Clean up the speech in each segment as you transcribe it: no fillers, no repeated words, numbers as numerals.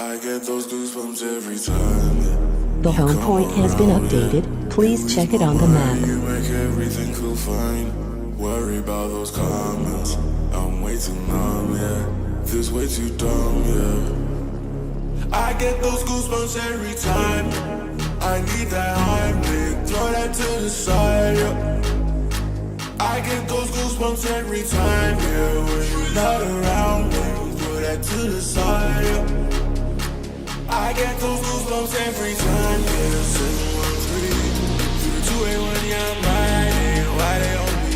I get those goosebumps every time. The home point has been updated. Please check it on the map. You make everything feel fine. Worry about those comments. I'm way too numb, yeah. This way too dumb, yeah. I get those goosebumps every time. I need that high big, throw that to the side, yeah. I get those goosebumps every time, yeah. When you're not around me, throw that to the side, yeah. I get those goosebumps every time, yeah. 713 281, yeah, I'm riding. Why they on me?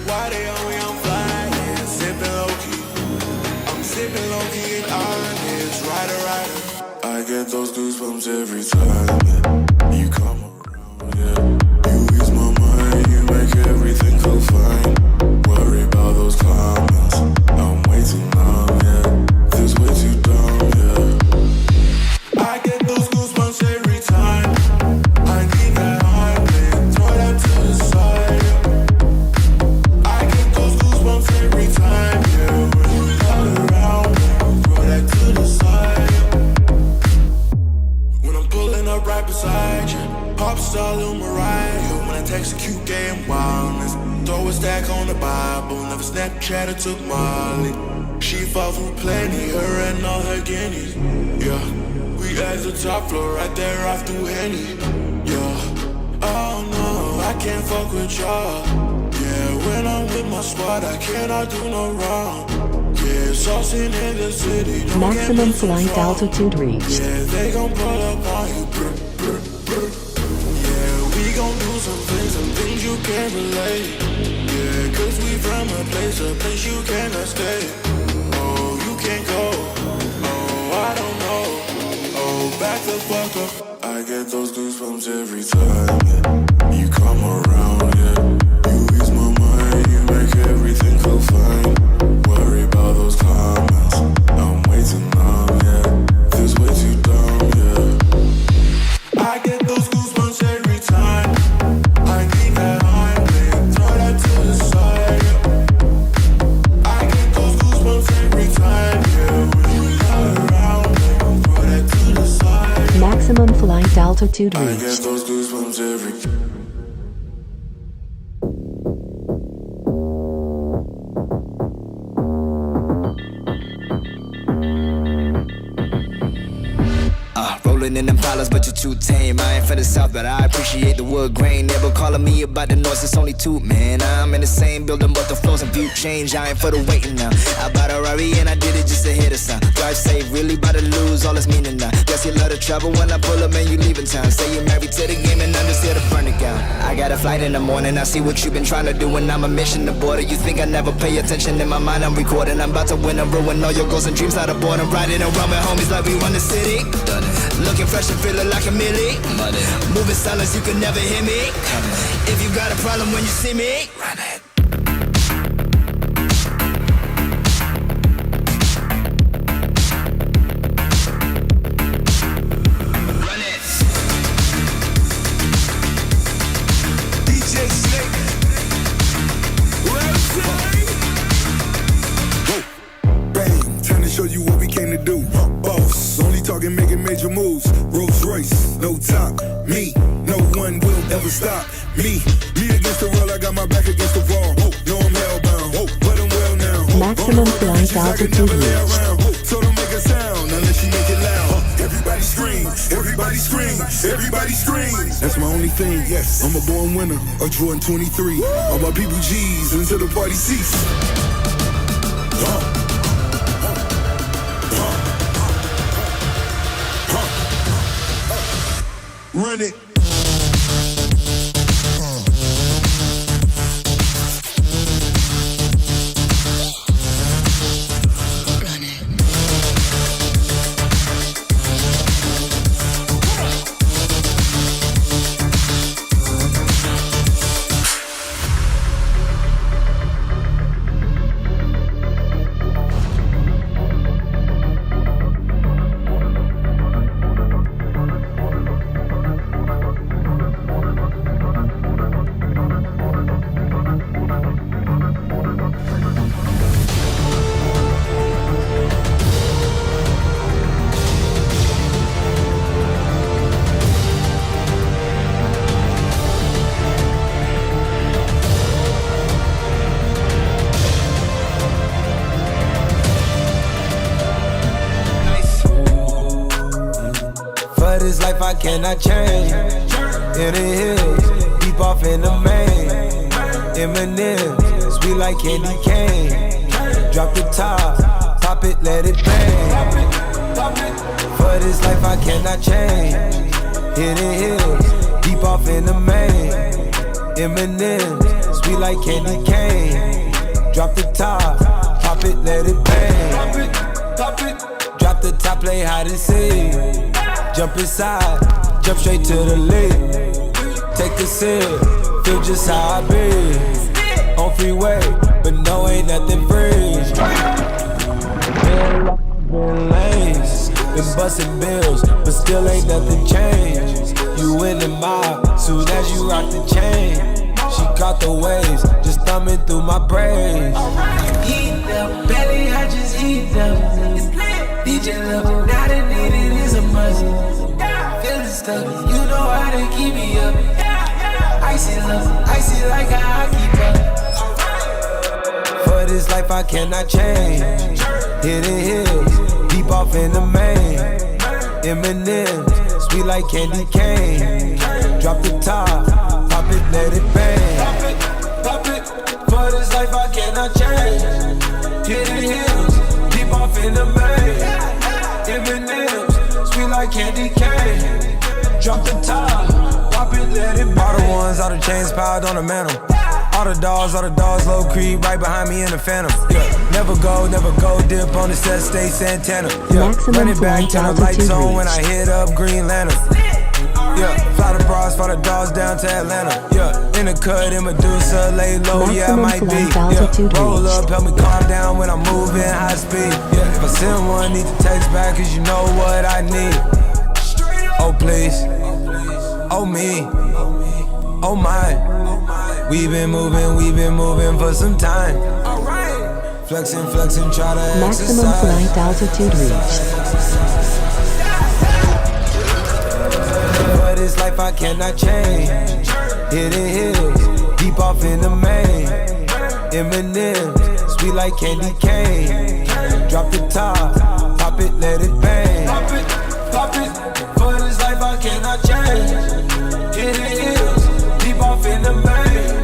Why they on me? I'm flying, sipping low key. I'm sipping low key and honest, rider. I get those goosebumps every time, yeah. You come around, yeah. You ease my mind, you make everything feel fine. Worry about those comments. I'm way too numb, yeah. This way too dumb, yeah. I get those goosebumps every time. I need that high big, throw that to the side, yeah. I get those goosebumps every time, yeah. When you're not around, throw that to the side, yeah. When I'm pulling up right beside you, pop star Lil Mariah. When I text a cute gay and wildness, throw a stack on the Bible. Never Snapchat or took Molly. She fought through plenty, her and all her guineas. Yeah, we at the top floor, right there off through Henny. Yeah, oh no, I can't fuck with y'all. Yeah, when I'm with my squad, I cannot do no wrong. Yeah, saucing in the city. Maximum flight altitude reached. Yeah, they gon' pull up on you. Brr, brr, brr. Yeah, we gon' do some things you can't relate. Yeah, cause we from a place you cannot stay. Oh, you can't go. Oh, I don't know. Oh, back the fuck up. I get those goosebumps every time, yeah. You come around, yeah. You ease my mind, you make everything feel fine. Worry about those comments. I'm way too numb, yeah. This way too dumb, yeah. I get those goosebumps every time. I need that high big, throw that to the side, yeah. I get those goosebumps every time, yeah. When you're not around, throw that to the side, yeah. Maximum flight altitude I get reached. those goosebumps every Rolling in them dollars, but you're too tame. I ain't from the south, but I appreciate the wood grain. Never calling me about the north, it's only two, man. I'm in the same building, but the floors and view change. I ain't for the waiting now. I bought a Rari and I did it just to hit a sound. Drive safe, really about to lose all its meaning now. Guess you love to travel when I pull up and you leaving town. Say you're married to the game and I'm just here to burn it down. I got a flight in the morning, I see what you've been trying to do, and I'm a mission to border. You think I never pay attention? In my mind I'm recording. I'm about to win and ruin all your goals and dreams out of boredom. Riding around with homies like we run the city. Done it. Looking fresh and feeling like a millie. Money. Moving silence, you can never hear me. If you got a problem when you see me, run it. Run it. DJ Snake. Bang, trying to show you what we came to do. Boss, only talking, making major moves. Rolls Royce, no top. Me, no one will ever stop. Me against the world, I got my back against the wall. No, I'm hellbound, but I'm well now. Maximum flight altitude reached. So don't make a sound unless you make it loud. Everybody scream, everybody scream, everybody scream. That's my only thing, yes. I'm a born winner, a Jordan 23. All my people G's until the party cease. Run it. this life I cannot change. In the hills, deep off in the main. M&M's, sweet like candy cane. Drop the top, pop it, let it bang. For this life I cannot change. In the hills, deep off in the main. M&M's, sweet like candy cane. Drop the top, pop it, let it bang. Drop the top, play hide and seek. Jump inside, jump straight to the lead. Take a sip, feel just how I be. On freeway, but no, ain't nothing free. Been lanes, been busting bills, but still ain't nothing changed. You in the mob, soon as you rock the chain. She caught the waves, just thumbing through my braids. Eat them, belly, I just eat them. DJ level, now the need it is a must. Feeling stuck, you know how to keep me up. Icy love, icy like how I keep up. For this life I cannot change. Hidden hills, deep off in the main. M&M's, sweet like candy cane. Drop the top, pop it, let it bang. Pop it, for this life I cannot change. Hidden hills, deep off in the main. M&M's, sweet like candy cane. Drop the top, pop it, let it bang. All the ones, all the chains piled on the mantle. All the dogs, low creep, right behind me in the phantom. Yeah. Never go, dip on the set, stay Santana. Yeah. Run it back, turn the lights on when I hit up Green Lantern. Yeah, fly the bras, fly the dogs down to Atlanta. Yeah, in the cut, in Medusa, lay low, yeah, I might be. Yeah, roll up, help me calm down when I'm moving high speed. Yeah, if I send one, need to text back, cause you know what I need. Oh, please. Oh, me. Oh, my. We've been moving for some time. Flexing, try to Maximum exercise. flight altitude reached. For this life I cannot change. Hidden hills, deep off in the main. M&M's, sweet like candy cane. Drop the top, pop it, let it bang. Pop it, for this life I cannot change. Hidden hills, deep off in the main.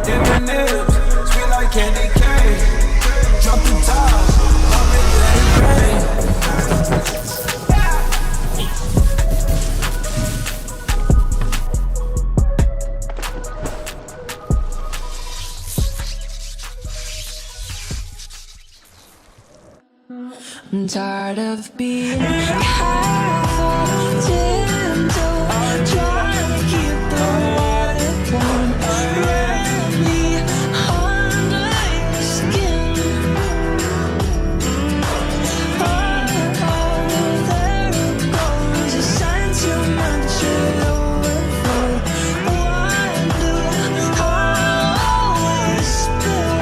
M&M's, sweet like candy cane. Drop the top, pop it, let it bang. I'm tired of being half a gentle, trying to keep the water warm. Wrap me under your skin. Oh, there it goes. You sign too much, it overflows. Wonder how I always spill.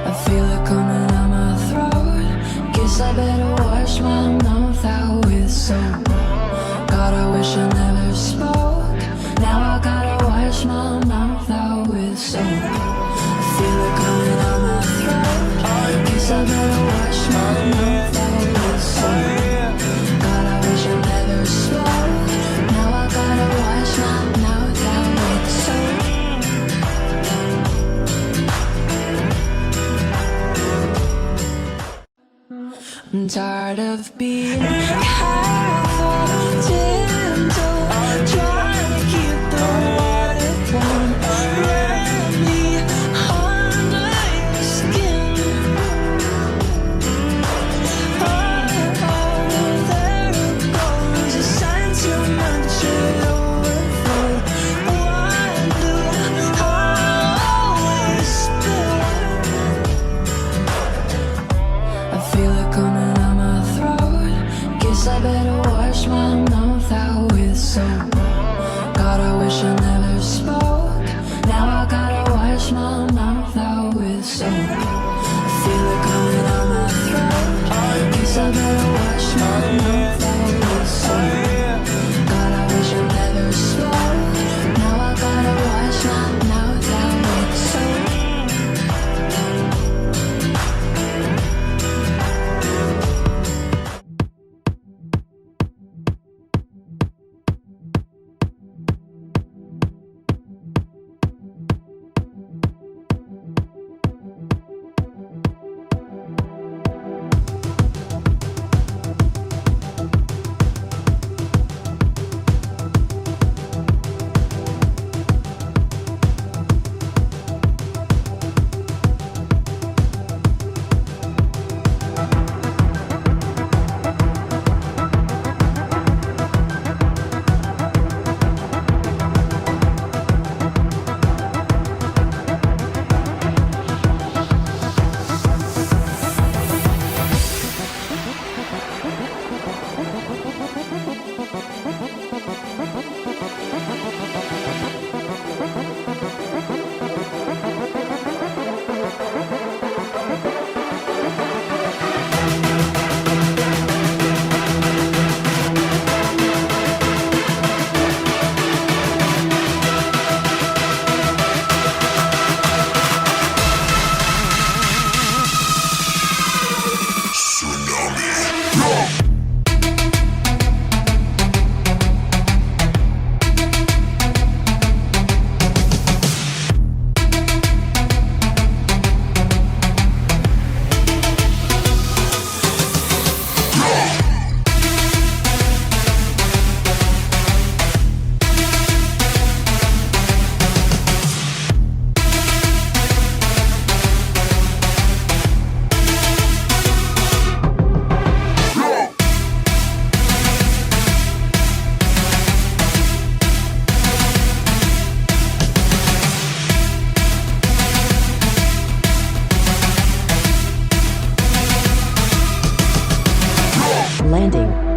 I feel it coming out my throat. Guess I better wash my mouth out with soap. God, I wish I never spoke. Now I gotta wash my mouth out with soap. I feel it coming out my throat. Guess I better wash my mouth out with soap. God, I wish I never spoke. Now I gotta wash my mouth out with soap. I'm tired of being half a gentle, trying to keep the water warm. Wrap me under your skin. Oh, there it goes. You sign too much, it overflows. Wonder how I always spill. I feel it coming out my throat. Guess I better wash my mouth out with soap. God, I wish I never spoke. Now I gotta wash my mouth out with soap. I feel it coming out my throat. Guess I better wash my mouth out with soap. God, I wish I never spoke. Now I gotta wash my mouth out with soap. landing.